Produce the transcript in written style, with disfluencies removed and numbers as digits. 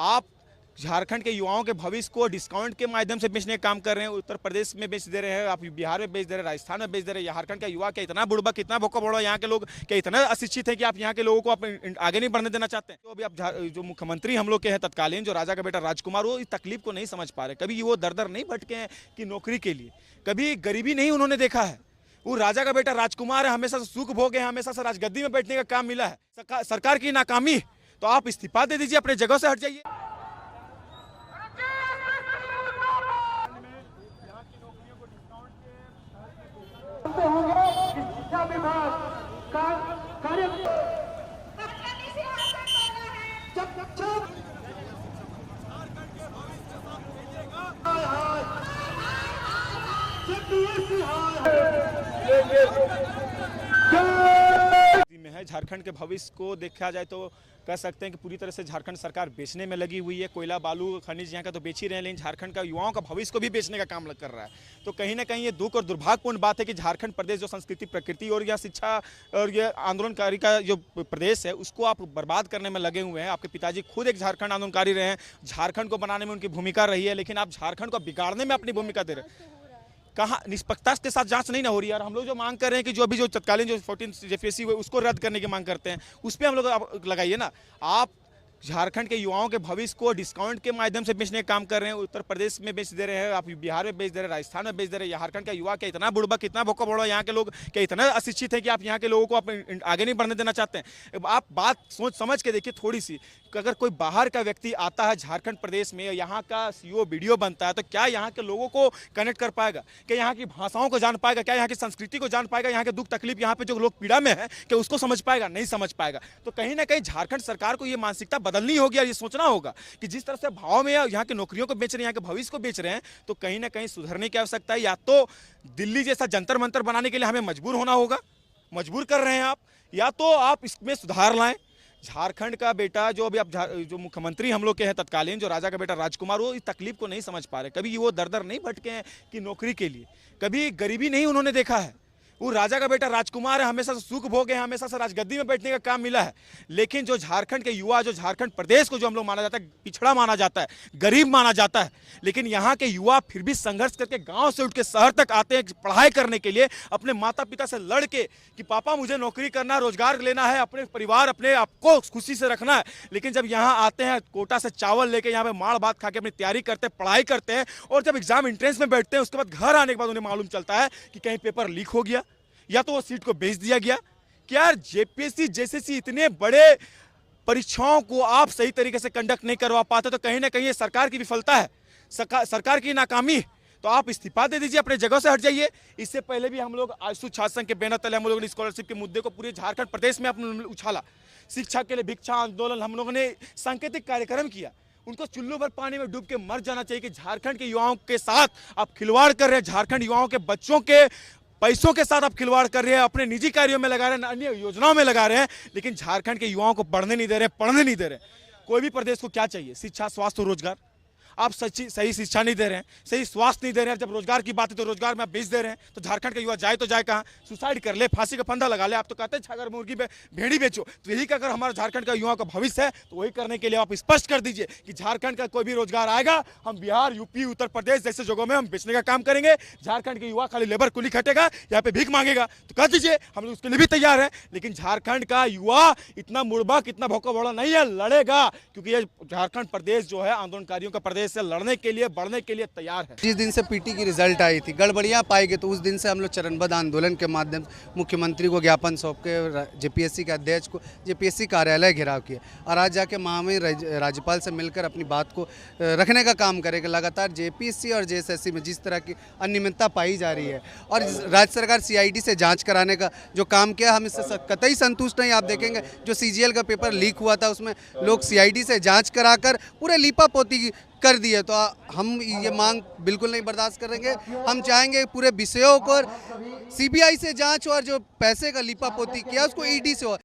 आप झारखंड के युवाओं के भविष्य को डिस्काउंट के माध्यम से बेचने का काम कर रहे हैं। उत्तर प्रदेश में बेच दे रहे हैं, आप बिहार में बेच दे रहे हैं, राजस्थान में बेच दे रहे हैं। झारखंड का युवा क्या इतना बुड़बक, कितना भोका बोड़ा, यहाँ के लोग क्या इतना अशिक्षित है कि आप यहाँ के लोगों को आप आगे नहीं बढ़ने देना चाहते हैं। तो अभी आप जो मुख्यमंत्री हम लोग के हैं तत्कालीन, जो राजा का बेटा राजकुमार, वो इस तकलीफ को नहीं समझ पा रहे। कभी वो दर दर नहीं भटके हैं कि नौकरी के लिए, कभी गरीबी नहीं उन्होंने देखा है। वो राजा का बेटा राजकुमार है, हमेशा से सुख भोगे हैं, हमेशा से राजगद्दी में बैठने का काम मिला है। सरकार की नाकामी, तो आप इस्तीफा दे दीजिए, अपने जगह से हट जाइए। शिक्षा विभाग का कार्य में है। झारखंड के भविष्य को देखा जाए तो कह सकते हैं कि पूरी तरह से झारखंड सरकार बेचने में लगी हुई है। कोयला, बालू, खनिज यहाँ का तो बेच ही रहे हैं, लेकिन झारखंड का युवाओं का भविष्य को भी बेचने का काम कर रहा है। तो कहीं ना कहीं ये दुख और दुर्भाग्यपूर्ण बात है कि झारखंड प्रदेश जो संस्कृति, प्रकृति और यह शिक्षा और ये आंदोलनकारी का जो प्रदेश है, उसको आप बर्बाद करने में लगे हुए हैं। आपके पिताजी खुद एक झारखंड आंदोलनकारी रहे हैं, झारखंड को बनाने में उनकी भूमिका रही है, लेकिन आप झारखंड को बिगाड़ने में अपनी भूमिका दे रहे हैं। कहाँ निष्पक्षता के साथ जांच नहीं ना हो रही है। और हम लोग जो मांग कर रहे हैं कि जो अभी जो तत्कालीन जो 14 जेपीएससी हुए उसको रद्द करने की मांग करते हैं, उस पर हम लोग लगाइए ना। आप झारखंड के युवाओं के भविष्य को डिस्काउंट के माध्यम से बेचने का काम कर रहे हैं। उत्तर प्रदेश में बेच दे रहे हैं, आप बिहार में बेच दे रहे हैं, राजस्थान में बेच दे रहे हैं। झारखंड का युवा क्या इतना बुड़बक, कितना भोका बोड़ा, यहाँ के लोग क्या इतना अशिक्षित है कि आप यहाँ के लोगों को आप आगे नहीं बढ़ने देना चाहते हैं। आप बात सोच समझ के देखिए थोड़ी सी, अगर कोई बाहर का व्यक्ति आता है झारखंड प्रदेश में, यहाँ का सीओ वीडियो बनता है, तो क्या यहाँ के लोगों को कनेक्ट कर पाएगा? क्या यहाँ की भाषाओं को जान पाएगा? क्या यहाँ की संस्कृति को जान पाएगा? यहाँ के दुख तकलीफ, यहाँ पे जो लोग पीड़ा में है, क्या उसको समझ पाएगा? नहीं समझ पाएगा। तो कहीं ना कहीं झारखंड सरकार को ये मानसिकता बदलनी होगी और ये सोचना होगा कि जिस तरह से भाव में यहाँ की नौकरियों को बेच रहे हैं, यहाँ के भविष्य को बेच रहे हैं, तो कहीं ना कहीं सुधरने की आवश्यकता है। या तो दिल्ली जैसा जंतर मंतर बनाने के लिए हमें मजबूर होना होगा, मजबूर कर रहे हैं आप, या तो आप इसमें सुधार लाएं। झारखंड का बेटा जो अभी आप जो मुख्यमंत्री हम लोग के हैं तत्कालीन, जो राजा का बेटा राजकुमार, वो इस तकलीफ को नहीं समझ पा रहे। कभी वो दर दर नहीं भटके हैं कि नौकरी के लिए, कभी गरीबी नहीं उन्होंने देखा है। वो राजा का बेटा राजकुमार है, हमेशा से सुख भोगे हैं, हमेशा से राजगद्दी में बैठने का काम मिला है। लेकिन जो झारखंड के युवा, जो झारखंड प्रदेश को जो हम लोग माना जाता है, पिछड़ा माना जाता है, गरीब माना जाता है, लेकिन यहाँ के युवा फिर भी संघर्ष करके गांव से उठ के शहर तक आते हैं पढ़ाई करने के लिए, अपने माता पिता से लड़ के कि पापा मुझे नौकरी करना, रोजगार लेना है, अपने परिवार, अपने आपको खुशी से रखना है। लेकिन जब यहाँ आते हैं, कोटा से चावल लेके यहाँ पे माड़ भात खा के अपनी तैयारी करते हैं, पढ़ाई करते हैं, और जब एग्जाम एंट्रेंस में बैठते हैं, उसके बाद घर आने के बाद उन्हें मालूम चलता है कि कहीं पेपर लीक हो गया या तो वो सीट को बेच दिया गया। क्या जेपीएससी जेएसएससी इतने बड़े परीक्षाओं को आप सही तरीके से कंडक्ट नहीं करवा पाते, तो कहीं ना कहीं ये सरकार की विफलता है, सरकार की नाकामी। तो आप इस्तीफा दे दीजिए, अपने जगह से हट जाइए। इससे पहले भी हम लोग आशु छात्र संघ के बैनर तले हम लोगों ने स्कॉलरशिप के मुद्दे को पूरे झारखंड प्रदेश में अपने उछाला। शिक्षा के लिए भिक्षा आंदोलन हम लोगों ने सांकेतिक कार्यक्रम किया। उनको चुल्लू भर पानी में डूब के मर जाना चाहिए कि झारखंड के युवाओं के साथ आप खिलवाड़ कर रहे हैं, झारखंड युवाओं के बच्चों के पैसों के साथ आप खिलवाड़ कर रहे हैं, अपने निजी कार्यों में लगा रहे हैं, अन्य योजनाओं में लगा रहे हैं, लेकिन झारखंड के युवाओं को बढ़ने नहीं दे रहे, पढ़ने नहीं दे रहे। कोई भी प्रदेश को क्या चाहिए? शिक्षा, स्वास्थ्य और रोजगार। आप सही शिक्षा नहीं दे रहे हैं, सही स्वास्थ्य नहीं दे रहे हैं। जब रोजगार की बात है तो रोजगार में आप बेच दे रहे हैं, तो झारखंड का युवा जाए तो जाए कहाँ? सुसाइड कर ले, फांसी का फंदा लगा ले। आप तो कहते हैं अगर मुर्गी भेड़ी बेचो, तो यही अगर हमारा झारखंड का युवा का भविष्य है, तो वही करने के लिए आप स्पष्ट कर दीजिए कि झारखंड का कोई भी रोजगार आएगा, हम बिहार, यूपी, उत्तर प्रदेश जैसे जगहों में हम बेचने का काम करेंगे। झारखंड के युवा खाली लेबर कुली खटेगा, यहाँ पे भीख मांगेगा, तो कह दीजिए, हम लोग उसके लिए भी तैयार हैं। लेकिन झारखंड का युवा इतना मुड़बक, इतना भौका भोड़ा नहीं है, लड़ेगा, क्योंकि ये झारखंड प्रदेश जो है आंदोलनकारियों का प्रदेश है, लड़ने के लिए, बढ़ने के लिए तैयार है। जिस दिन से पीटी की रिजल्ट आई थी, गड़बड़ियां पाई गई, तो उस दिन से हम लोग चरणबद्ध आंदोलन के माध्यम से मुख्यमंत्री को ज्ञापन सौंप के जेपीएससी के अध्यक्ष को जेपीएससी कार्यालय घेराव किया, और आज जाके महामहिम राज्यपाल से मिलकर अपनी बात को रखने का काम करेगा। लगातार जेपीएससी और जेएसएससी में जिस तरह की अनियमितता पाई जा रही है, और राज्य सरकार सीआईडी से जाँच कराने का जो काम किया, हम इससे कतई संतुष्ट नहीं। आप देखेंगे जो सीजीएल का पेपर लीक हुआ था, उसमें लोग सीआईडी से जाँच कराकर पूरे लीपापोती कर दिए। तो हम ये मांग बिल्कुल नहीं बर्दाश्त करेंगे। हम चाहेंगे पूरे विषयों को सीबीआई से जांच, और जो पैसे का लीपापोती किया उसको ईडी से हो।